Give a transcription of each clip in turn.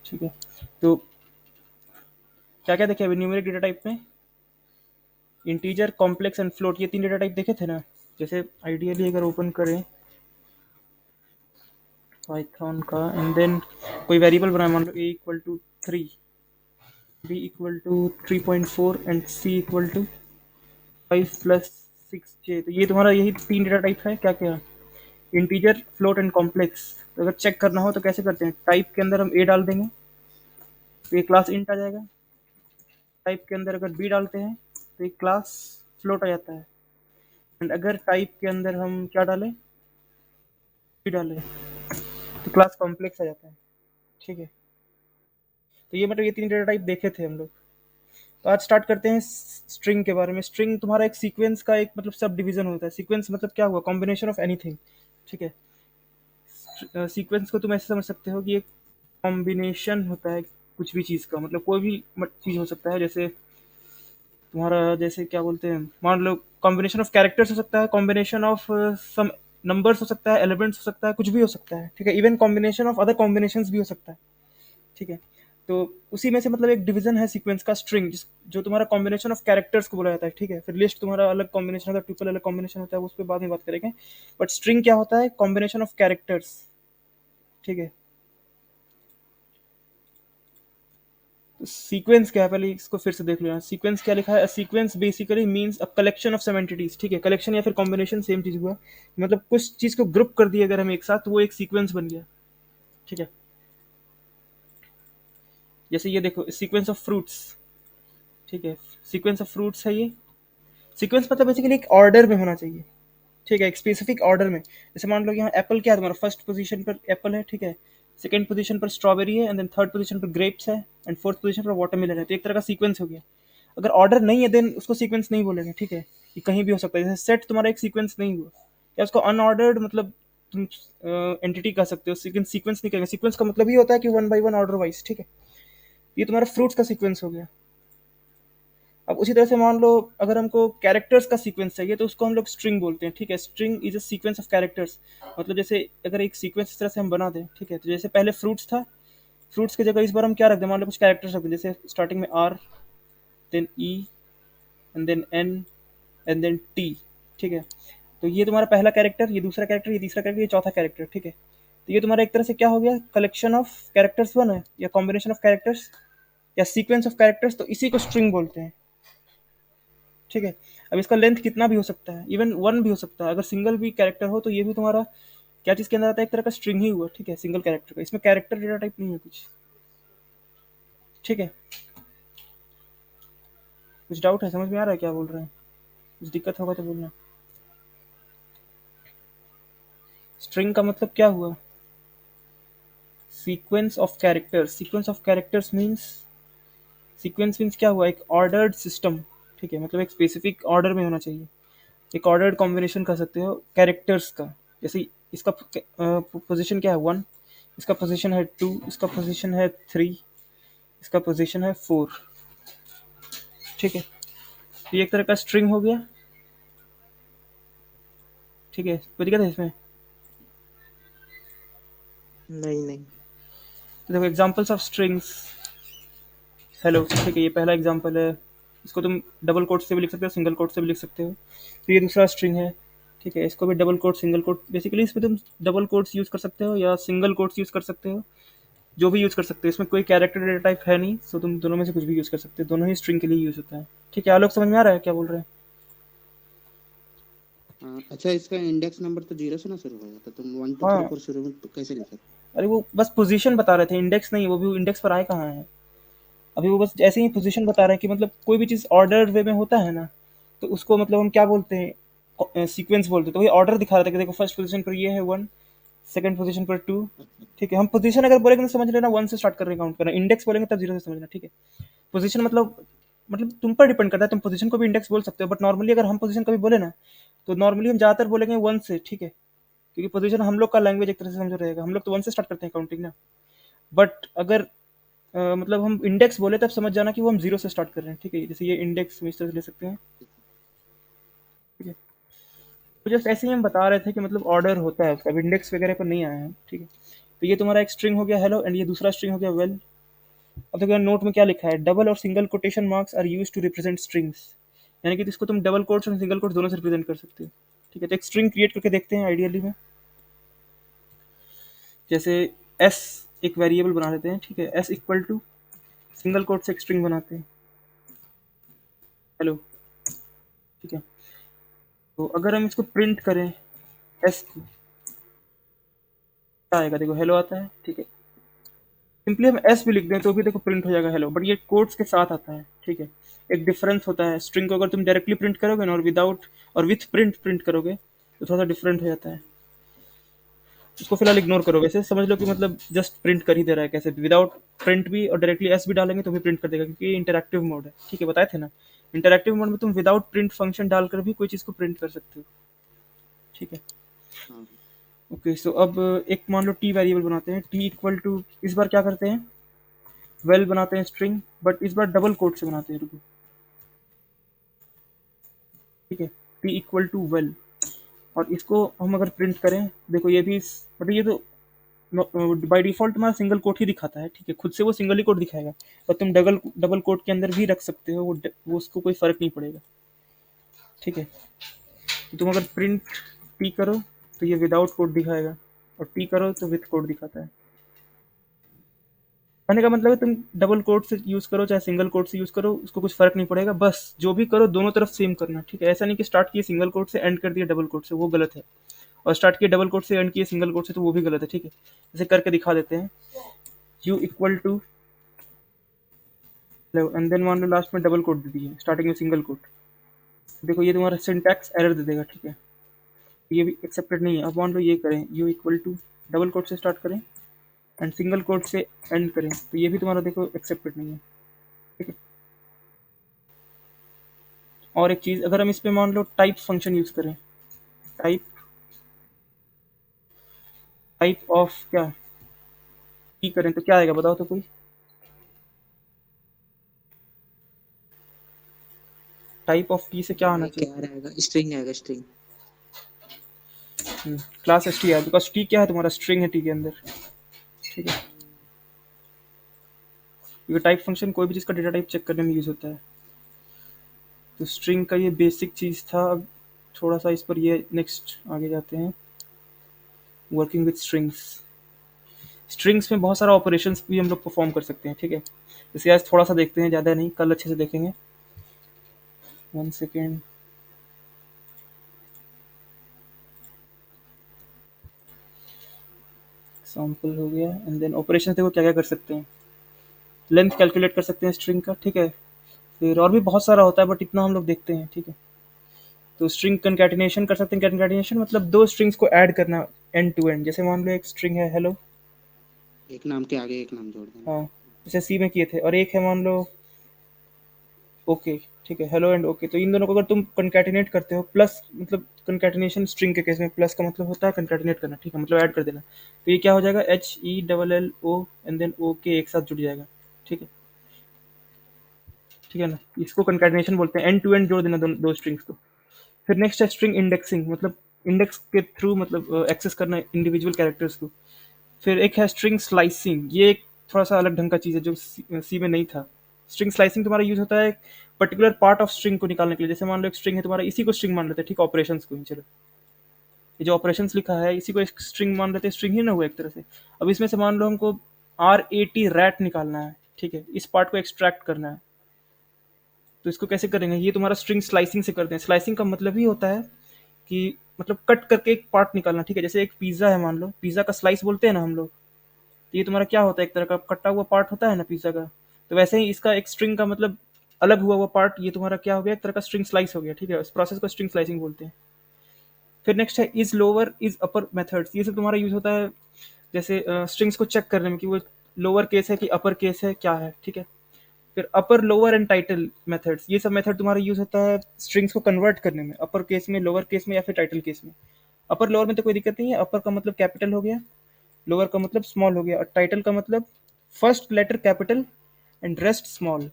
ठीक है। तो क्या क्या देखे अभी न्यूमेरिक डेटा टाइप में? इंटीजर, कॉम्प्लेक्स एंड फ्लोट, ये 3 डेटा टाइप देखे थे ना। जैसे आइडियली अगर ओपन करें पाइथन का एंड देन कोई वेरिएबल बनाए, मान लो a equal to 3, b equal to 3.4 and c equal to 5 plus 6j, तो ये तुम्हारा यही 3 डेटा टाइप है। क्या क्या? Integer, float and complex. तो अगर चेक करना हो तो कैसे करते हैं? टाइप के अंदर हम a डाल देंगे तो ये क्लास इंट आ जाएगा। टाइप के अंदर अगर b डालते हैं तो ये क्लास फ्लोट आ जाता है। एंड अगर टाइप के अंदर हम क्या डालें, b डालें, तो क्लास कॉम्प्लेक्स आ जाता है। ठीक है। तो ये मतलब ये 3 डेटा टाइप देखे थे हम लोग। तो आज स्टार्ट करते हैं स्ट्रिंग के बारे में। स्ट्रिंग तुम्हारा एक सीक्वेंस का एक मतलब सब डिवीजन होता है। सीक्वेंस मतलब क्या हुआ? Combination of anything. ठीक है। सीक्वेंस को तुम ऐसे समझ सकते हो कि एक कॉम्बिनेशन होता है कुछ भी चीज़ का, मतलब कोई भी चीज़ हो सकता है। जैसे तुम्हारा जैसे क्या बोलते हैं, मान लो कॉम्बिनेशन ऑफ कैरेक्टर्स हो सकता है, कॉम्बिनेशन ऑफ सम नंबर्स हो सकता है, एलिमेंट्स हो सकता है, कुछ भी हो सकता है। ठीक है। Even combination of other combinations भी हो सकता है। ठीक है। तो उसी में से मतलब एक डिवीजन है सीक्वेंस का स्ट्रिंग, जो तुम्हारा कॉम्बिनेशन ऑफ कैरेक्टर्स को बोला जाता है। ठीक है। फिर लिस्ट तुम्हारा अलग कॉम्बिनेशन होता है, ट्रिपल अलग कॉम्बिनेशन होता है, उस पर बाद में बात करेंगे। बट स्ट्रिंग क्या होता है? Combination of characters. ठीक है। तो सीक्वेंस क्या है, पहले इसको फिर से देख लो। यहाँ सीक्वेंस क्या लिखा है? Sequence basically means a collection of some entities. ठीक है। कलेक्शन या फिर कॉम्बिनेशन सेम चीज हुआ, मतलब कुछ चीज को ग्रुप कर दिया अगर हम एक साथ, तो वो एक सीक्वेंस बन गया। ठीक है। जैसे ये देखो, सीक्वेंस ऑफ फ्रूट्स। ठीक है। सीक्वेंस ऑफ फ्रूट्स है ये। सीक्वेंस मतलब बेसिकली एक ऑर्डर में होना चाहिए। ठीक है। एक स्पेसिफिक ऑर्डर में। जैसे मान लो यहाँ एप्पल क्या है तुम्हारा, फर्स्ट पोजीशन पर एप्पल है। ठीक है। सेकंड पोजीशन पर स्ट्रॉबेरी है, एंड देन थर्ड पोजीशन पर ग्रेप्स है, एंड फोर्थ पोजीशन पर वाटरमेलन है। तो एक तरह का सीक्वेंस हो गया। अगर ऑर्डर नहीं है देन उसको सीक्वेंस नहीं बोलेंगे। ठीक है। ये कहीं भी हो सकता है। जैसे सेट तुम्हारा एक सीक्वेंस नहीं हुआ, या उसको अनऑर्डर्ड मतलब तुम एंटिटी कह सकते हो, लेकिन सीक्वेंस नहीं कहेंगे। सीक्वेंस का मतलब ये होता है कि one by one order wise. ठीक है। ये तुम्हारा फ्रूट्स का सीक्वेंस हो गया। अब उसी तरह से मान लो अगर हमको कैरेक्टर्स का सीक्वेंस चाहिए तो उसको हम लोग स्ट्रिंग बोलते हैं। ठीक है। String is a sequence of characters. मतलब जैसे अगर एक सीक्वेंस इस तरह से हम बना दें। ठीक है। तो जैसे पहले फ्रूट्स था, फ्रूट्स की जगह इस बार हम क्या रख दें, मान लो कुछ कैरेक्टर्स रख दें। जैसे स्टार्टिंग में R, then E, and then N, and then T. ठीक है। तो ये तुम्हारा पहला कैरेक्टर, ये दूसरा कैरेक्टर, ये तीसरा कैरेक्टर, ये चौथा कैरेक्टर। ठीक है। तो ये तुम्हारा एक तरह से क्या हो गया, कलेक्शन ऑफ कैरेक्टर्स बना है, या कॉम्बिनेशन ऑफ कैरेक्टर्स, या सीक्वेंस ऑफ कैरेक्टर्स। तो इसी को स्ट्रिंग बोलते हैं। ठीक है। अब इसका लेंथ कितना भी हो सकता है, इवन वन भी हो सकता है। अगर सिंगल भी कैरेक्टर हो तो ये भी तुम्हारा क्या चीज के अंदर आता है, एक तरह का स्ट्रिंग ही हुआ। ठीक है। सिंगल कैरेक्टर का, इसमें कैरेक्टर डेटा टाइप नहीं है कुछ। ठीक है। कुछ डाउट है, समझ में आ रहा है क्या बोल रहे हैं? कुछ दिक्कत होगा तो बोलना। स्ट्रिंग का मतलब क्या हुआ? Sequence of characters. Sequence of characters means, sequence means क्या हुआ, एक ऑर्डर्ड सिस्टम। ठीक है। मतलब एक स्पेसिफिक ऑर्डर में होना चाहिए। एक ऑर्डर्ड कॉम्बिनेशन कर सकते हो कैरेक्टर्स का। जैसे इसका पोजीशन क्या है, वन। इसका पोजीशन है टू, इसका पोजीशन है थ्री, इसका पोजीशन है फोर। ठीक है। तो ये एक तरह का स्ट्रिंग हो गया। ठीक है। कोई दिक्कत है इसमें? नहीं नहीं। तो देखो एग्जांपल्स ऑफ स्ट्रिंग्स। हेलो। ठीक है। ये पहला एग्जांपल है। इसको तुम डबल कोट से भी लिख सकते हो, सिंगल कोट से भी लिख सकते हो। तो ये दूसरा स्ट्रिंग है। ठीक है। इसको भी double quote, single quote, basically इसमें तुम डबल कोट्स यूज कर सकते हो या सिंगल कोट्स यूज कर सकते हो, जो भी यूज कर सकते हो। इसमें कोई कैरेक्टर डेटा टाइप है नहीं, तो तुम दोनों में से कुछ भी यूज कर सकते हो। दोनों ही स्ट्रिंग के लिए यूज होता है। ठीक है। आप लोग समझ में आ रहा है क्या बोल रहे हैं? हाँ, अच्छा, इसका इंडेक्स नंबर तो 0 से ना शुरू होगा, तो तुम 1 2 3 हाँ। 4 शुरू में तो कैसे लिखा? अरे वो बस पोजीशन बता रहे थे, इंडेक्स नहीं। वो भी इंडेक्स पर आए कहाँ है अभी, वो बस ऐसे ही पोजीशन बता रहे हैं कि मतलब कोई भी चीज़ ऑर्डर वे में होता है ना, तो उसको मतलब हम क्या बोलते हैं, सीक्वेंस बोलते हैं। तो वही ऑर्डर दिखा रहा था कि देखो फर्स्ट पोजीशन पर ये है वन, सेकंड पोजीशन पर टू। ठीक है। हम पोजीशन अगर बोलेंगे तो समझ लेना वन से स्टार्ट कर रहे हैं काउंट करना। इंडेक्स बोलेंगे तब जीरो से समझना। ठीक है। पोजीशन मतलब तुम पर डिपेंड करता है। तुम पोजीशन को भी इंडेक्स बोल सकते हो, बट नॉर्मली अगर हम पोजीशन कभी बोले ना, तो नॉर्मली हम ज़्यादातर बोलेंगे वन से। ठीक है। क्योंकि पोजीशन हम लोग का लैंग्वेज एक तरह से समझो रहेगा, हम लोग तो वन से स्टार्ट करते हैं काउंटिंग ना। बट अगर मतलब हम इंडेक्स बोले तब समझ जाना कि वो हम जीरो से स्टार्ट कर रहे हैं। ठीक है। जैसे ये इंडेक्स हम इस तरह से ले सकते हैं। ठीक है। तो जस्ट ऐसे ही हम बता रहे थे कि मतलब ऑर्डर होता है उसका, इंडेक्स वगैरह पर नहीं आया है। ठीक है। तो ये तुम्हारा एक स्ट्रिंग हो गया हेलो, एंड ये दूसरा स्ट्रिंग हो गया वेल। अब देखो नोट में क्या लिखा है, डबल और single quotation marks are use to represent strings, यानी कि इसको तुम डबल कोट्स और सिंगल कोट्स दोनों से रिप्रेजेंट कर सकते हो। ठीक है, तो एक स्ट्रिंग क्रिएट करके देखते हैं आइडियली में। जैसे एस एक वेरिएबल बना लेते हैं, ठीक है, S equal to single quote से एक स्ट्रिंग बनाते हैं, हेलो। ठीक है, तो अगर हम इसको प्रिंट करें एस को, क्या आएगा, देखो हेलो आता है। ठीक है, सिंपली हम एस भी लिख दें तो भी देखो प्रिंट हो जाएगा हेलो, बट ये कोट्स के साथ आता है। ठीक है, एक डिफरेंस होता है, स्ट्रिंग को अगर तुम डायरेक्टली प्रिंट करोगे ना और विदाउट और विथ प्रिंट प्रिंट करोगे तो थोड़ा सा डिफरेंट हो जाता है। उसको फिलहाल इग्नोर करो, वैसे समझ लो कि मतलब जस्ट प्रिंट कर ही दे रहा है, कैसे विदाउट प्रिंट भी और डायरेक्टली एस भी डालेंगे तो भी प्रिंट कर देगा, क्योंकि ये इंटरैक्टिव मोड है। ठीक है, बताए थे ना, इंटरैक्टिव मोड में तुम विदाउट प्रिंट फंक्शन डालकर भी कोई चीज़ को प्रिंट कर सकते हो। ठीक है, हाँ ओके। सो अब एक मान लो टी वेरिएबल बनाते हैं, टी इक्वल टू, इस बार क्या करते हैं, वेल बनाते हैं स्ट्रिंग, बट इस बार डबल कोट से बनाते हैं, रुको। ठीक है, टी इक्वल टू वेल, और इसको हम अगर प्रिंट करें, देखो ये भी मतलब ये तो बाय डिफॉल्ट तुम्हारा सिंगल कोट ही दिखाता है। ठीक है, खुद से वो सिंगल ही कोट दिखाएगा, और तुम डबल डबल कोट के अंदर भी रख सकते हो, वो उसको कोई फर्क नहीं पड़ेगा। ठीक है, तो तुम अगर प्रिंट टी करो तो ये विदाउट कोट दिखाएगा, और टी करो तो विथ कोट दिखाता है। कहने का मतलब है तुम डबल कोट से यूज करो चाहे सिंगल कोट से यूज करो, उसको कुछ फर्क नहीं पड़ेगा, बस जो भी करो दोनों तरफ सेम करना। ठीक है, ऐसा नहीं कि स्टार्ट किए सिंगल कोट से एंड कर दिया डबल कोट से, वो गलत है, और स्टार्ट किए डबल कोट से एंड किए सिंगल कोट से तो वो भी गलत है। ठीक है, जैसे करके दिखा देते हैं, U equal to and then मान लो लास्ट में डबल कोट दे दिए, स्टार्टिंग में सिंगल कोट, देखो ये तुम्हारा सिंटैक्स एरर दे देगा। ठीक है, ये भी एक्सेप्टेड नहीं है। अब मान लो ये करें, U equal to double quote से स्टार्ट करें एंड सिंगल कोट से एंड करें, तो ये भी तुम्हारा देखो एक्सेप्टेड नहीं है। ठीक है, और एक चीज़, अगर हम इस पे मान लो टाइप फंक्शन यूज करें, टाइप टाइप ऑफ क्या की करें तो क्या आएगा, बताओ तो कोई। टाइप ऑफ की से क्या आना ये चाहिए, क्या रहेगा, स्ट्रिंग आएगा स्ट्रिंग। क्लास एस टी है, बिकॉज टी क्या है तुम्हारा, स्ट्रिंग है टी के अंदर। ठीक है, ये टाइप फंक्शन कोई भी चीज़ का डेटा टाइप चेक करने में यूज होता है। तो स्ट्रिंग का ये बेसिक चीज़ था। अब थोड़ा सा इस पर ये नेक्स्ट आगे जाते हैं, वर्किंग विथ स्ट्रिंग्स। स्ट्रिंग्स में बहुत सारा ऑपरेशंस भी हम लोग परफॉर्म कर सकते हैं। ठीक है, जैसे आज थोड़ा सा देखते हैं, ज़्यादा नहीं, कल अच्छे से देखेंगे। 1 सेकेंड, एग्जाम्पल हो गया, एंड देन ऑपरेशन देखो क्या क्या कर सकते हैं, लेंथ कैलकुलेट कर सकते हैं स्ट्रिंग का। ठीक है, फिर और भी बहुत सारा होता है, बट इतना हम लोग देखते हैं। ठीक है, तो स्ट्रिंग कंकैटिनेशन कर सकते हैं। कंकैटिनेशन मतलब दो स्ट्रिंग्स को ऐड करना एंड टू एंड। जैसे मान लो एक स्ट्रिंग है हेलो, एक नाम के आगे एक नाम जोड़ देना। हाँ, जैसे सी में किए थे, और एक है मान लो ओके। ठीक है, हेलो एंड ओके, तो इन दोनों को अगर तुम कंकैटिनेट करते हो, प्लस मतलब कंकैटिनेशन स्ट्रिंग के केस में प्लस का मतलब होता है कंकैटिनेट करना। ठीक है, मतलब ऐड कर देना, तो ये क्या हो जाएगा, H E double L O and then O K एक साथ जुड़ जाएगा। ठीक है, ठीक है ना, इसको कंकैटिनेशन बोलते हैं, एंड टू एंड जोड़ देना दो स्ट्रिंग्स को। फिर नेक्स्ट है स्ट्रिंग इंडेक्सिंग, मतलब इंडेक्स के थ्रू मतलब एक्सेस करना इंडिविजुअल कैरेक्टर्स को। फिर एक है स्ट्रिंग स्लाइसिंग, ये एक थोड़ा सा अलग ढंग का चीज़ है जो सी में नहीं था। स्ट्रिंग स्लाइसिंग तुम्हारा यूज होता है पर्टिकुलर पार्ट ऑफ स्ट्रिंग को निकालने के लिए। जैसे मान लो एक स्ट्रिंग है तुम्हारा, इसी को स्ट्रिंग मान लेते हैं, ठीक, ऑपरेशंस को ही, चलो ये जो ऑपरेशंस लिखा है इसी को एक स्ट्रिंग मान लेते हैं, स्ट्रिंग ही ना हुआ एक तरह से। अब इसमें से मान लो हमको RAT रैट निकालना है, ठीक है, इस पार्ट को एक्सट्रैक्ट करना है, तो इसको कैसे करेंगे, ये तुम्हारा स्ट्रिंग स्लाइसिंग से करते हैं। स्लाइसिंग का मतलब ही होता है कि मतलब कट करके एक पार्ट निकालना। ठीक है, जैसे एक पिज्जा है, मान लो पिज्जा का स्लाइस बोलते हैं ना हम लोग, तो ये तुम्हारा क्या होता है, एक तरह का कटा हुआ पार्ट होता है ना पिज्जा का, तो वैसे ही इसका एक स्ट्रिंग का मतलब अलग हुआ हुआ पार्ट, ये तुम्हारा क्या हो गया, एक तरह का स्ट्रिंग स्लाइस हो गया। ठीक है, इस प्रोसेस को स्ट्रिंग स्लाइसिंग बोलते हैं। फिर नेक्स्ट है is lower is upper methods, ये सब तुम्हारा यूज होता है जैसे स्ट्रिंग्स को चेक करने में कि वो लोअर केस है कि अपर केस है, क्या है। ठीक है, फिर upper lower and title methods, ये सब मेथड तुम्हारा यूज होता है स्ट्रिंग्स को कन्वर्ट करने में, अपर केस में, लोअर केस में, या फिर टाइटल केस में। अपर लोअर में तो कोई दिक्कत नहीं है, अपर का मतलब कैपिटल हो गया, लोअर का मतलब स्मॉल हो गया, और टाइटल का मतलब first letter capital and rest small.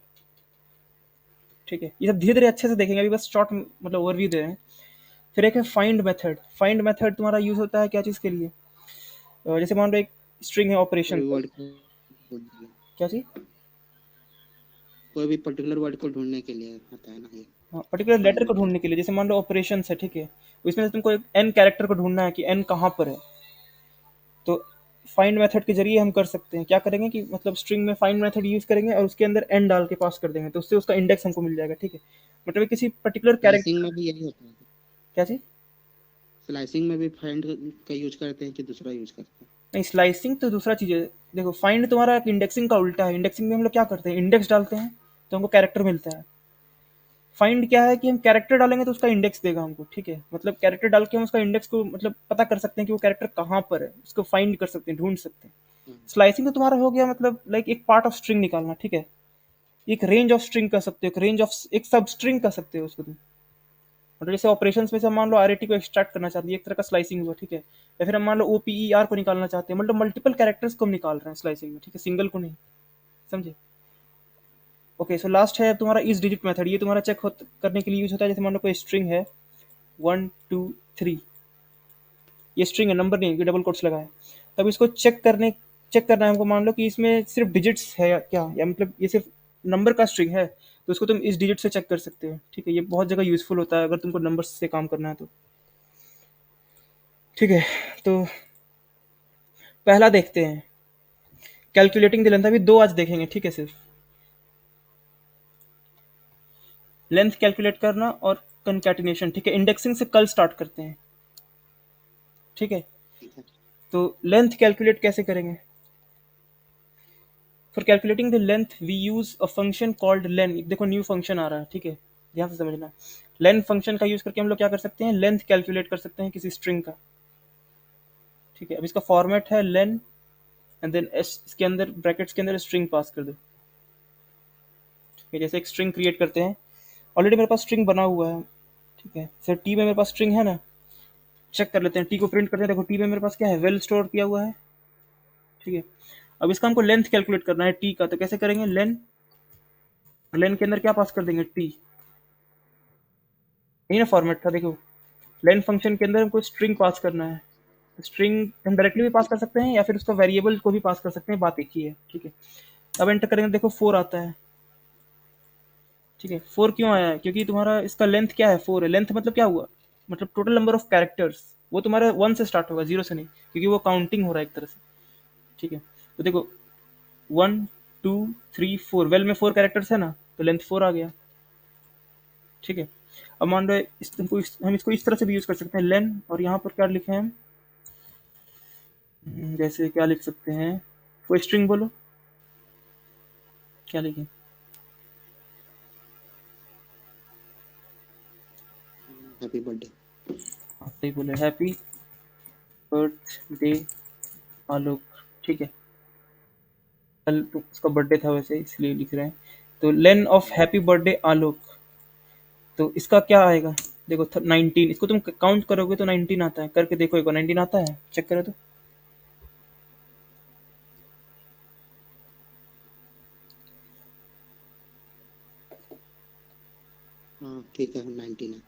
ठीक है, ये सब धीरे धीरे अच्छे से देखेंगे, अभी बस शॉर्ट मतलब ओवरव्यू दे रहे हैं। फिर एक है फाइंड मेथड। फाइंड मेथड तुम्हारा यूज होता है क्या चीज़ के लिए, जैसे मान लो एक स्ट्रिंग है ऑपरेशन, कोई वर्ड को बोल दिया। क्या चीज़, कोई भी पर्टिकुलर वर्ड को ढूंढने के लिए आता है ना ये पर्टिकुलर फाइंड लेटर को मेथड। ढूंढने के लिए, जैसे मान लो ऑपरेशन है, ठीक है, इसमें से तुमको एक एन कैरेक्टर को ढूंढना है कि एन कहाँ पर है, तो फाइंड मेथड के जरिए हम कर सकते हैं। क्या करेंगे कि मतलब स्ट्रिंग में फाइंड मेथड यूज करेंगे और उसके अंदर एन डाल के पास कर देंगे, तो उससे उसका इंडेक्स हमको मिल जाएगा, ठीक है। मतलब किसी पर्टिकुलर स्लाइसिंग कैरेक्टर, में भी यही होता है। क्या चीज? स्लाइसिंग में भी फाइंड का यूज करते हैं कि दूसरा यूज करते हैं? नहीं, स्लाइसिंग तो दूसरा चीज है। देखो फाइंड तुम्हारा इंडेक्सिंग का उल्टा है। इंडेक्सिंग में हम लोग क्या करते हैं, इंडेक्स डालते हैं तो हमको कैरेक्टर मिलता है। फाइंड क्या है कि हम कैरेक्टर डालेंगे तो उसका इंडेक्स देगा हमको, ठीक है। मतलब कैरेक्टर डाल के हम उसका इंडेक्स को मतलब पता कर सकते हैं कि वो कैरेक्टर कहाँ पर है, उसको फाइंड कर सकते हैं, ढूंढ सकते हैं। हाँ, स्लाइसिंग तो तुम्हारा हो गया मतलब लाइक एक पार्ट ऑफ स्ट्रिंग निकालना, ठीक है। एक रेंज ऑफ स्ट्रिंग कर सकते हो, एक रेंज ऑफ एक सब स्ट्रिंग कर सकते हो उसको तुम। मतलब जैसे ऑपरेशंस में से हम मान लो आरएटी को एक्सट्रैक्ट करना चाहते हैं, एक तरह का स्लाइसिंग हुआ, ठीक है। या फिर हम मान लो ओपीईआर को निकालना चाहते हैं, मतलब मल्टीपल कैरेक्टर्स को हम निकाल रहे हैं स्लाइसिंग में, ठीक है, सिंगल को नहीं। समझे? ओके, सो लास्ट है तुम्हारा इस डिजिट मेथड। ये तुम्हारा चेक करने के लिए यूज होता है। जैसे मान लो कोई स्ट्रिंग है 1 2 3, ये स्ट्रिंग है, नंबर नहीं है, डबल कोट्स लगा है। तब इसको चेक करना है हमको। मान लो कि इसमें सिर्फ डिजिट्स है या क्या, या मतलब ये सिर्फ नंबर का स्ट्रिंग है, तो उसको तुम इस डिजिट से चेक कर सकते हो, ठीक है। ये बहुत जगह यूजफुल होता है अगर तुमको नंबर से काम करना है तो, ठीक है। तो पहला देखते हैं, कैलकुलेटिंग द लेंथ। अभी दो आज देखेंगे, ठीक है, सिर्फ लेंथ कैलकुलेट करना और कंकैटिनेशन, ठीक है। इंडेक्सिंग से कल स्टार्ट करते हैं, ठीक है। ठीक है। तो लेंथ कैलकुलेट कैसे करेंगे? For calculating the length we use a function called len. देखो न्यू फंक्शन आ रहा है, ठीक है, ध्यान से समझना। लेन फंक्शन का यूज करके हम लोग क्या कर सकते हैं, लेंथ कैलकुलेट कर सकते हैं किसी स्ट्रिंग का, ठीक है। अब इसका फॉर्मेट है लेन एंड देन एस, इसके अंदर ब्रैकेट्स के अंदर स्ट्रिंग पास कर दो, ठीक है। जैसे एक स्ट्रिंग क्रिएट करते हैं, ऑलरेडी मेरे पास स्ट्रिंग बना हुआ है, ठीक है। सर टी में मेरे पास स्ट्रिंग है ना, चेक कर लेते हैं, टी को प्रिंट करते हैं। देखो टी में मेरे पास क्या है, वेल स्टोर किया हुआ है, ठीक है। अब इसका हमको लेंथ कैलकुलेट करना है टी का, तो कैसे करेंगे, लेन, लेन के अंदर क्या पास कर देंगे, टी। यही ना फॉर्मेट था, देखो लेन फंक्शन के अंदर हमको स्ट्रिंग पास करना है। स्ट्रिंग हम डायरेक्टली भी पास कर सकते हैं या फिर उसका वेरिएबल को भी पास कर सकते हैं, बात एक ही है, ठीक है। अब एंटर करेंगे, देखो 4 आता है, ठीक है। 4 क्यों आया है, क्योंकि तुम्हारा इसका लेंथ क्या है, 4 है। लेंथ मतलब क्या हुआ, मतलब टोटल नंबर ऑफ कैरेक्टर्स, वो तुम्हारा 1 से स्टार्ट होगा, 0 से नहीं, क्योंकि वो काउंटिंग हो रहा है एक तरह से, ठीक है। तो देखो 1 2 3 4, वेल में 4 कैरेक्टर्स है ना, तो लेंथ 4 आ गया, ठीक है। अब मान लो हम इसको इस तरह से भी यूज कर सकते हैं, लेन, और यहाँ पर क्या लिखे हैं हम, जैसे क्या लिख सकते हैं, कोई स्ट्रिंग बोलो, क्या लिखें? Happy birthday. हाँ, सही बोले, हैप्पी बर्थडे आलोक, ठीक है। कल तो उसका बर्थडे था वैसे, इसलिए लिख रहे हैं। तो लेन ऑफ हैप्पी बर्थडे आलोक, तो इसका क्या आएगा, देखो 19, इसको तुम काउंट करोगे तो 19 आता है, करके देखो एक बार, 19 आता है, चेक करो तो। हाँ ठीक है, 19 है।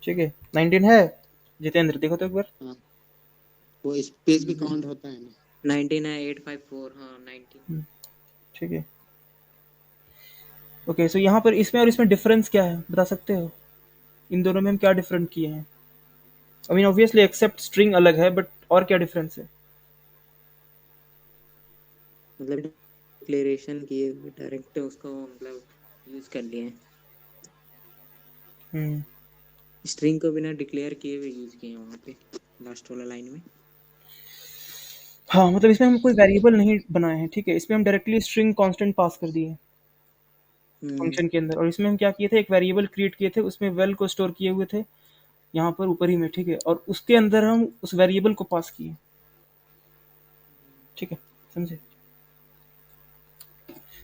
ठीक है, 19 है। जितेंद्र देखो तो एक बार। हाँ, वो स्पेस भी काउंट होता है ना? 19 है, 854, हाँ 19। ठीक है, ओके। सो यहाँ पर इसमें और इसमें डिफरेंस क्या है, बता सकते हो? इन दोनों में हम क्या डिफरेंट किए हैं? I mean obviously except string अलग है, बट और क्या डिफरेंस है? मतलब डिक्लेरेशन किए डायरेक्ट उसको मतलब यूज कर लिए, हम्म, स्ट्रिंग को बिना डिक्लेयर किए हुए यूज किए वहाँ पे लास्ट वाला लाइन में। हाँ, मतलब इसमें हम कोई वेरिएबल नहीं बनाए हैं, ठीक है। इसमें हम डायरेक्टली स्ट्रिंग कांस्टेंट पास कर दिए फंक्शन के अंदर, और इसमें हम क्या किए थे, एक वेरिएबल क्रिएट किए थे, उसमें वेल को स्टोर किए हुए थे यहाँ पर ऊपर ही में, ठीक है। और उसके अंदर हम उस वेरिएबल को पास किए, ठीक है, समझे?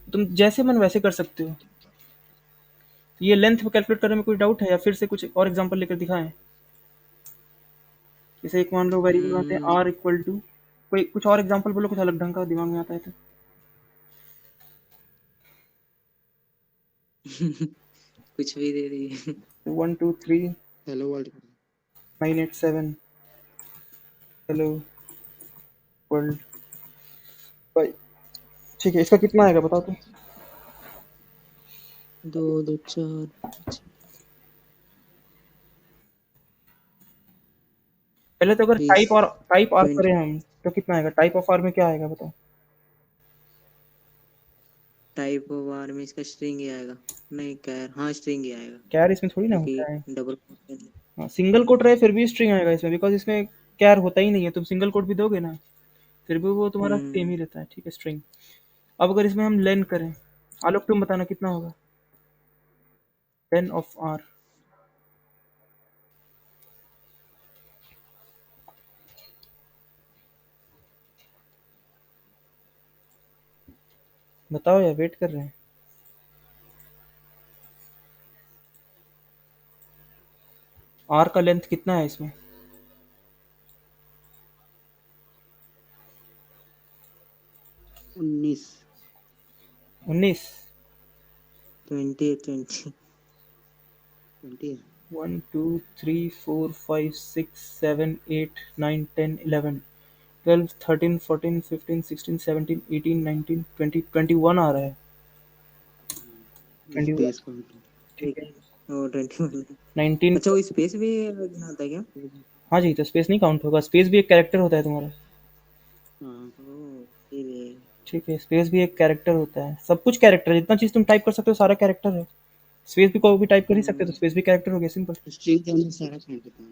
तुम जैसे मन वैसे कर सकते हो। तो ये लेंथ कैलकुलेट करने में कोई डाउट है, या फिर से कुछ और एग्जांपल लेकर दिखाएं? जैसे एक मान लो वेरिएबल बनाते हैं आर इक्वल टू, कोई कुछ और एग्जांपल बोलो, कुछ अलग ढंग का दिमाग में आता है तो। कुछ भी दे दिए। 1 2 3 हेलो वर्ल्ड। 9 8 7, हेलो वर्ल्ड, भाई, ठीक है। इसका कितना आएगा बताओ तो। दो दो चार। पहले तो अगर बीस टाइप आर 20। करें हम तो कितना आएगा? टाइप ऑफ आर में क्या आएगा बताओ? टाइप ऑफ आर में इसका स्ट्रिंग ही आएगा। नहीं कैर, हाँ स्ट्रिंग ही आएगा कैर इसमें थोड़ी ना क्योंकि होता है। डबल। हाँ, सिंगल कोट रहे फिर भी स्ट्रिंग आएगा इसमें, बिकॉज इसमें कैर होता ही नहीं है। तुम सिंगल कोट भी दोगे ना फिर भी वो तुम्हारा सेम ही रहता है, ठीक है, स्ट्रिंग। अब अगर इसमें हम लेन करें, आलोक तुम बताना कितना होगा लेन ऑफ आर? बताओ या वेट कर रहे हैं? आर का लेंथ कितना है इसमें? 19। 19। 20 20। 20 है। 1 2 3 4 5 6 7 8 9 10 11 12 13 14 15 16 17 18 19 20 21 आ रहा है। 21, स्पेस काउंट। ठीक है। और 21। 19। अच्छा वो स्पेस भी गिनाता है क्या? हाँ जी, तो स्पेस नहीं काउंट होगा, स्पेस भी एक कैरेक्टर होता है तुम्हारा। हाँ। ओह इसीलिए। ठीक है, स्पेस भी एक कैरेक्टर होता है, सब कुछ कैरेक्टर है, जितना चीज तुम टाइप कर सकते हो सारा कैरेक्टर है। स्पेस भी कोई भी टाइप कर ही सकते हो, तो स्पेस भी कैरेक्टर हो गया, सिंपल। स्ट्रिंग के अंदर सारा काउंट होता है।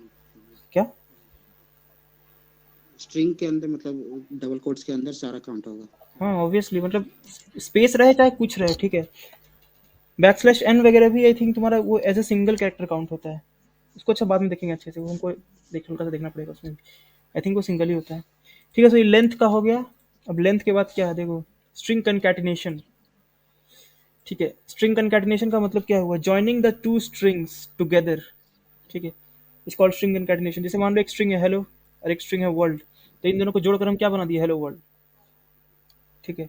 क्या? स्ट्रिंग के अंदर मतलब डबल कोट्स के अंदर सारा काउंट होगा। हाँ ऑब्वियसली, मतलब स्पेस रहे चाहे कुछ रहे, ठीक है। बैकस्लैश एन वगैरह भी आई थिंक तुम्हारा वो as a single character count होता है। उसको अच्छा बाद में देखेंगे अच्छे से, वो हमको हल्का सा देखना पड़ेगा उसमें। आई थिंक वो सिंगल ही होता है। ठीक है, तो ये लेंथ का हो गया। अब लेंथ के बाद क्या है देखो, स्ट्रिंग कंकैटिनेशन। ठीक है, स्ट्रिंग कंकैटिनेशन का मतलब क्या हुआ? Joining the two strings together. ठीक है, इस कॉल्ड स्ट्रिंग कंकैटिनेशन। जैसे मान लो एक स्ट्रिंग है हेलो और एक स्ट्रिंग है वर्ल्ड, तो इन दोनों को जोड़कर हम क्या बना दिए? Hello world. ठीक है,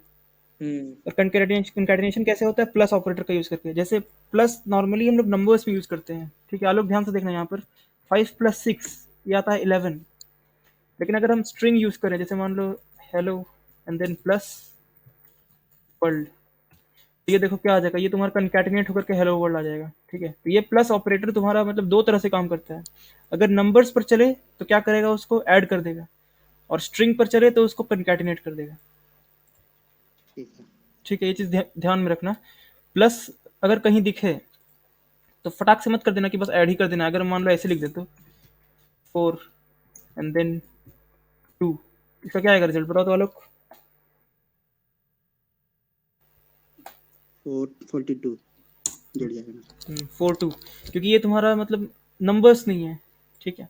हम्म और कंकैटिनेशन कैसे होता है? प्लस ऑपरेटर का यूज करके। जैसे प्लस नॉर्मली हम लोग नंबर्स में यूज करते हैं, ठीक है। आप लोग ध्यान से देखना, यहाँ पर 5 + 6 ये आता है 11। लेकिन अगर हम स्ट्रिंग यूज करें, जैसे मान लो hello and then plus world, तो ये देखो क्या आ जाएगा, ये तुम्हारा कंकैटिनेट होकर के हेलो वर्ल्ड आ जाएगा। ठीक है, तो ये प्लस ऑपरेटर तुम्हारा मतलब दो तरह से काम करता है। अगर नंबर्स पर चले तो क्या करेगा? उसको ऐड कर देगा, और स्ट्रिंग पर चले तो उसको कंकैटिनेट कर देगा। ठीक है। ठीक है, ये चीज ध्यान में रखना। प्लस अगर कहीं दिखे तो फटाक से मत कर देना कि बस ऐड ही कर देना। अगर मान लो ऐसे लिख दे तो 4 एंड देन 2, इसका क्या आएगा रिजल्ट? बताओ तो लोग। 42 जुड़ जाएगा ना। 4 2, क्योंकि ये तुम्हारा मतलब नंबर्स नहीं है। ठीक है,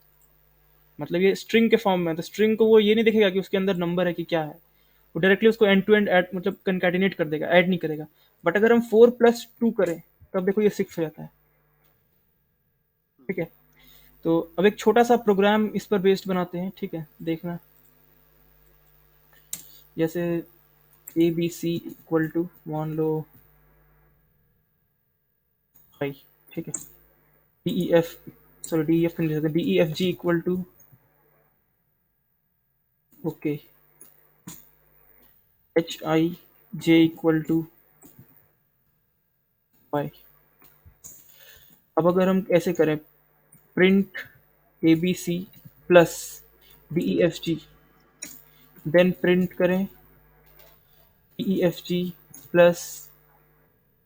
मतलब ये स्ट्रिंग के फॉर्म में है, तो स्ट्रिंग को वो ये नहीं देखेगा कि उसके अंदर नंबर है कि क्या है। वो डायरेक्टली उसको एंड टू एंड ऐड मतलब कंकैटिनेट कर देगा, ऐड नहीं करेगा। बट अगर हम 4 + 2 करें तब देखो ये 6 हो जाता है। ठीक है, तो अब एक छोटा सा प्रोग्राम इस पर बेस्ड बनाते हैं, ठीक है, देखना। जैसे A B C equal to मान लो भाई, ठीक है, D E F, sorry D E F नहीं, D E F G equal to okay H I J equal to Y. अब अगर हम ऐसे करें, print A B C plus D E F G, then print करें D E F G plus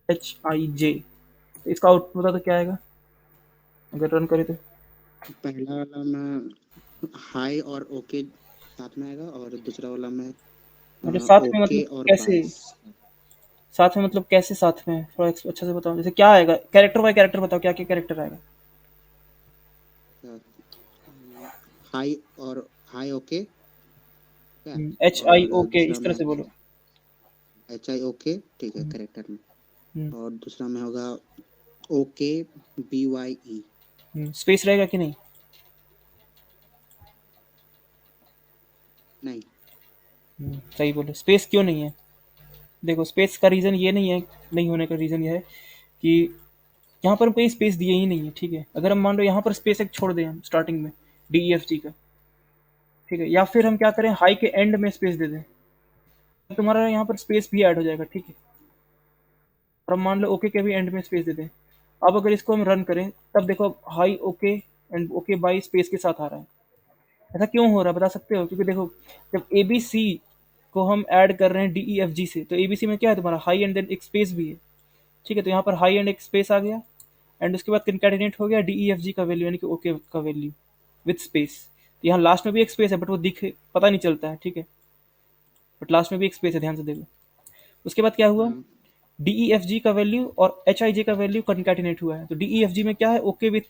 H I J, तो इसका output बता तो क्या आएगा अगर रन करें तो? पहला वाला में हाई और ओके साथ में आएगा, और दूसरा वाला में मतलब साथ में ओके मतलब और कैसे? बाईस। साथ में मतलब कैसे साथ में? थोड़ा अच्छा से बताओ, जैसे क्या आएगा? कैरेक्टर बाय कैरेक्टर बताओ, क्या क्या कैरेक्टर आएगा? हाई और हाई ओके, ठीक है। एच आई और ओके दूसरा इस तरह में से बोलो। एच आई ओके, ठीक है, हम्म, करेक्टर में। हम्म, और दूसरा में होगा ओके बी वाई ई। स्पेस रहेगा कि नहीं? नहीं। सही बोले, स्पेस क्यों नहीं है? देखो, स्पेस का रीज़न ये नहीं है, नहीं होने का रीज़न ये है कि यहाँ पर हम कोई स्पेस दिए ही नहीं है। ठीक है, अगर हम मान लो यहाँ पर स्पेस एक छोड़ दें हम स्टार्टिंग में डी ई एफ जी का, ठीक है, या फिर हम क्या करें हाई के एंड में स्पेस दे दें, तो तुम्हारा यहाँ पर स्पेस भी ऐड हो जाएगा। ठीक है, और हम मान लो ओके के भी एंड में स्पेस दे दें। अब अगर इसको हम रन करें तब देखो hi okay and okay by space के साथ आ रहा है। ऐसा क्यों हो रहा है बता सकते हो? क्योंकि देखो जब ए बी सी को हम ऐड कर रहे हैं डी ई एफ जी से, तो ए बी सी में क्या है तुम्हारा हाई एंड देन एक स्पेस भी है, ठीक है। तो यहाँ पर हाई एंड एक स्पेस आ गया एंड उसके बाद कंकैटिनेट हो गया डी ई एफ जी का वैल्यू यानी कि ओके का वैल्यू विथ स्पेस। तो यहाँ लास्ट में भी एक स्पेस है बट वो दिखे पता नहीं चलता है, ठीक है, बट लास्ट में भी एक स्पेस है, ध्यान से देखो। उसके बाद क्या हुआ, हाँ डी ई एफ जी का वैल्यू और एच आई जे का वैल्यू कंकैटिनेट हुआ है। तो डी ई एफ जी में क्या है, ओके विथ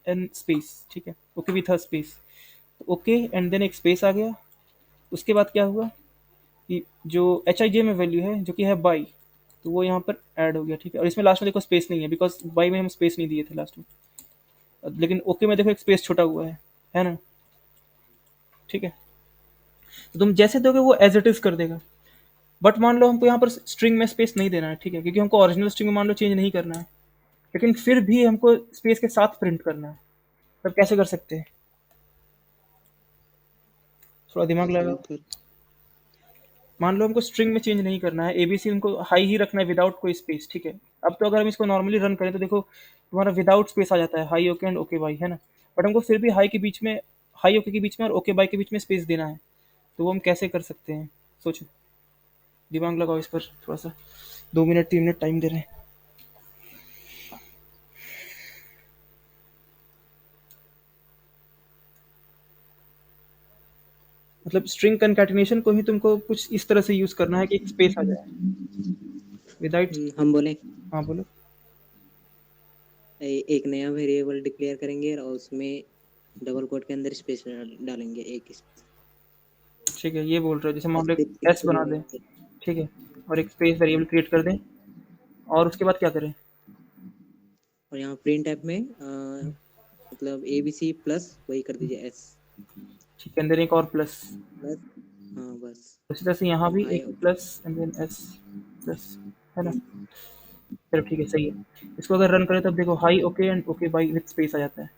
एन स्पेस, ठीक है, okay with a space, okay and then एक स्पेस आ गया। उसके बाद क्या हुआ कि जो एच आई जे में वैल्यू है जो कि है बाई, तो वो यहाँ पर ऐड हो गया, ठीक है। और इसमें लास्ट में देखो स्पेस नहीं है बिकॉज बाई में हम स्पेस नहीं दिए थे लास्ट में, लेकिन ओके में देखो एक स्पेस छोटा हुआ है ना, ठीक है। तो तुम जैसे दोगे वो एज इट इज कर देगा। बट मान लो हमको यहाँ पर स्ट्रिंग में स्पेस नहीं देना है, ठीक है, क्योंकि हमको ओरिजिनल स्ट्रिंग में मान लो चेंज नहीं करना है, लेकिन फिर भी हमको स्पेस के साथ प्रिंट करना है। तब कैसे कर सकते हैं, थोड़ा दिमाग ऐसे लगाओ। कर मान लो हमको स्ट्रिंग में चेंज नहीं करना है, एबीसी हमको हाई ही रखना है विदाउट कोई स्पेस, ठीक है। अब तो अगर हम इसको नॉर्मली रन करें तो देखो तुम्हारा विदाउट स्पेस आ जाता है high okay and okay by, है ना। बट हमको फिर भी हाई के बीच में, हाई ओके के बीच में और ओके बाई के बीच में स्पेस देना है। तो वो हम कैसे कर सकते हैं, सोचो, दिमाग लगाओ इस पर थोड़ा सा। 2 मिनट 3 मिनट टाइम दे रहे हैं। मतलब स्ट्रिंग कंकैटिनेशन को ही तुमको कुछ इस तरह से यूज करना है कि एक स्पेस आ जाए विदाउट। हम बोले हाँ बोलो। एक नया वेरिएबल डिक्लेयर करेंगे और उसमें डबल कोट के अंदर स्पेस डालेंगे, एक स्पेस। ठीक है, ये बोल रहे हो जैसे मान लो फिर एस बना दें, ठीक है, और एक स्पेस वेरिएबल क्रिएट कर दें, और उसके बाद क्या करें। और यहाँ प्रिंट ऐप में मतलब ए बी सी प्लस वही कर दीजिए एस ठीक है, अंदर एक और प्लस, प्लस, हाँ बस। उसी तरह से यहाँ भी हाई एक plus and then S plus, है ना। चलो ठीक है, सही है। इसको अगर रन करें तब देखो hi okay and okay bye with space आ जाता है।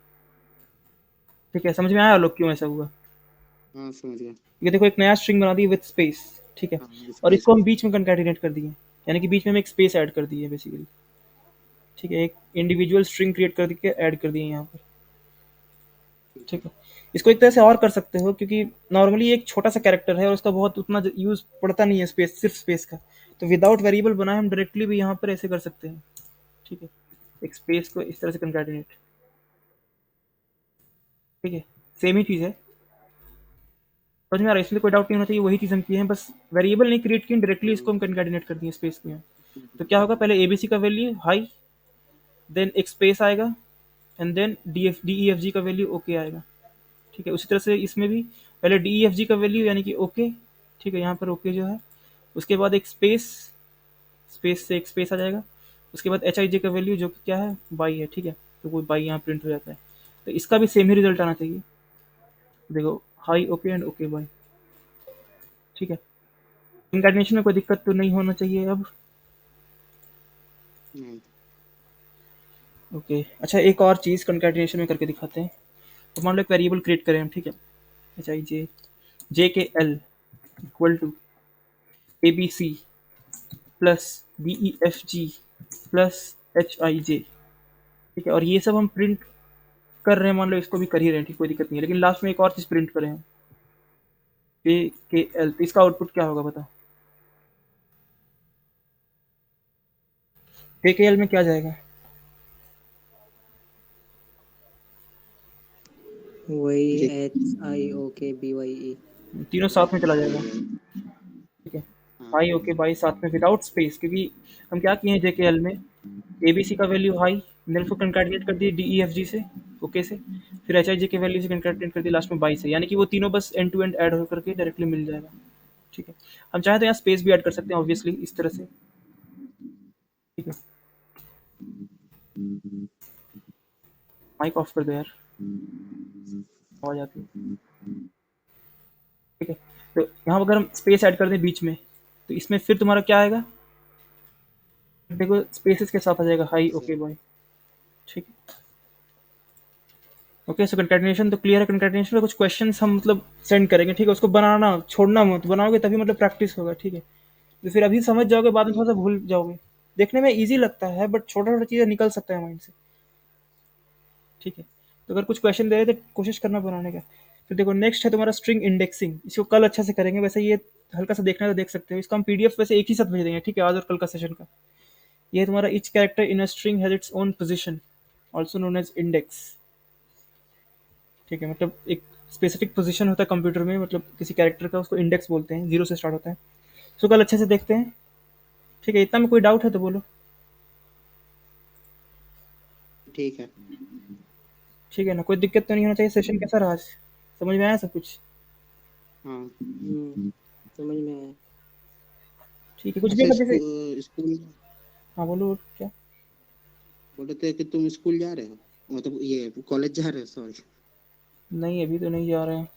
ठीक है, समझ में आया लोग क्यों ऐसा हुआ। हाँ समझ गया। ये देखो एक नया स्ट्रिंग बना दी विथ स्पेस, ठीक है, हाँ और स्पेस इसको हम बीच में कंकैटिनेट कर दिए, यानी कि बीच में हम एक स्पेस ऐड कर दी है बेसिकली, ठीक है। एक इंडिविजुअल स्ट्रिंग क्रिएट कर के ऐड कर दिए यहाँ पर, ठीक है। इसको एक तरह से और कर सकते हो क्योंकि नॉर्मली एक छोटा सा कैरेक्टर है और उसका बहुत उतना यूज पड़ता नहीं है स्पेस, सिर्फ स्पेस का। तो विदाउट वेरिएबल बनाए हम डायरेक्टली भी यहाँ पर ऐसे कर सकते हैं, ठीक है, एक स्पेस को इस तरह से कंकैटिनेट, ठीक है, सेम ही चीज़ है। समझ में आ रहा है, इसलिए कोई डाउट नहीं होना चाहिए, वही चीज़ हम किए हैं, बस वेरिएबल नहीं क्रिएट किए, डायरेक्टली इसको हम कंकैटिनेट कर दिए स्पेस को यहाँ। तो क्या होगा, पहले एबीसी का वैल्यू हाई, देन एक स्पेस आएगा and then D E F G का वैल्यू ओके आएगा, ठीक है। उसी तरह से इसमें भी पहले डी ई एफ जी का वैल्यू यानी कि ओके, ठीक है, यहाँ पर ओके जो है, उसके बाद एक स्पेस, स्पेस से एक स्पेस आ जाएगा, उसके बाद एच आई जे का वैल्यू जो कि क्या है बाई है, ठीक है, तो वो बाई यहाँ प्रिंट हो जाता है। तो इसका भी सेम ही रिजल्ट आना चाहिए, देखो hi okay and okay by, ठीक है। कंकैटिनेशन में कोई दिक्कत तो नहीं होना चाहिए अब। नहीं ओके अच्छा, एक और चीज़ कंकैटिनेशन में करके दिखाते हैं। तो मान लो एक वेरिएबल क्रिएट करें हम, ठीक है, H I J K L equal to A B C plus D E F G plus H I J, ठीक है। और ये सब हम प्रिंट कर रहे हैं, मान लो इसको भी कर ही रहे हैं, ठीक, कोई दिक्कत नहीं है, लेकिन लास्ट में एक और चीज़ प्रिंट करें हम ए के एल, तो इसका आउटपुट क्या होगा बताओ। ए के एल में क्या जाएगा, वही जे एच आई ओ के बी वाई ई। तीनों साथ में चला जाएगा, ठीक है। हाँ हाई ओके बाई साथ में विदाउट स्पेस, क्योंकि हम क्या किए हैं जे के एल में, ए बी सी का वैल्यू हाई, देन उसको कंकैटिनेट कर दिए डी ई एफ जी से, ओके से, फिर एच आई जे के वैल्यू से कंकैटिनेट कर दिए लास्ट में बाई से, यानी कि वो तीनों बस एंड टू एंड ऐड होकर के डायरेक्टली मिल जाएगा, ठीक है। हम चाहें तो यहाँ स्पेस भी ऐड कर सकते हैं ऑब्वियसली इस तरह से, ठीक है। माइक ऑफ कर दो यार, आवाज आती है, ठीक है। तो यहाँ अगर हम स्पेस ऐड कर दें बीच में, तो इसमें फिर तुम्हारा क्या आएगा, देखो स्पेसेस के साथ आ जाएगा हाई ओके बाई, ठीक है। ओके, सो कंकैटिनेशन तो क्लियर है। कंकैटिनेशन में कुछ क्वेश्चंस हम मतलब सेंड करेंगे, ठीक है, उसको बनाना छोड़ना मत, बनाओगे तभी मतलब प्रैक्टिस होगा, ठीक है। तो फिर अभी समझ जाओगे, बाद में थोड़ा सा भूल जाओगे, देखने में इजी लगता है बट छोटा छोटा चीज़ें निकल सकता है माइंड से। ठीक है, तो अगर कुछ क्वेश्चन दे रहे तो कोशिश करना बनाने का। फिर देखो नेक्स्ट है तुम्हारा स्ट्रिंग इंडेक्सिंग, इसको कल अच्छा से करेंगे। वैसे ये हल्का सा देखना है तो देख सकते हो, इसका हम पीडीएफ वैसे एक ही साथ भेज देंगे, ठीक है, आज और कल का सेशन का। ये है तुम्हारा each character in a string has its own position also known as index. ठीक है, मतलब एक स्पेसिफिक पोजीशन होता है कंप्यूटर में, मतलब किसी कैरेक्टर का, उसको इंडेक्स बोलते हैं, जीरो से स्टार्ट होता है। इसको कल अच्छे से देखते हैं। ठीक है, इतना में कोई डाउट है तो बोलो। ठीक है। ठीक है ना, कोई दिक्कत तो नहीं होना चाहिए। सेशन कैसा रहा आज, समझ में आया सब कुछ? हाँ। समझ में आया। ठीक है, कुछ भी अच्छा, अगर जैसे, स्कूल हाँ बोलो क्या। बोल रहे थे कि तुम स्कूल जा रहे हो, मतलब ये कॉलेज जा रहे हो, सॉरी। नहीं अभी तो नहीं जा रहे हैं।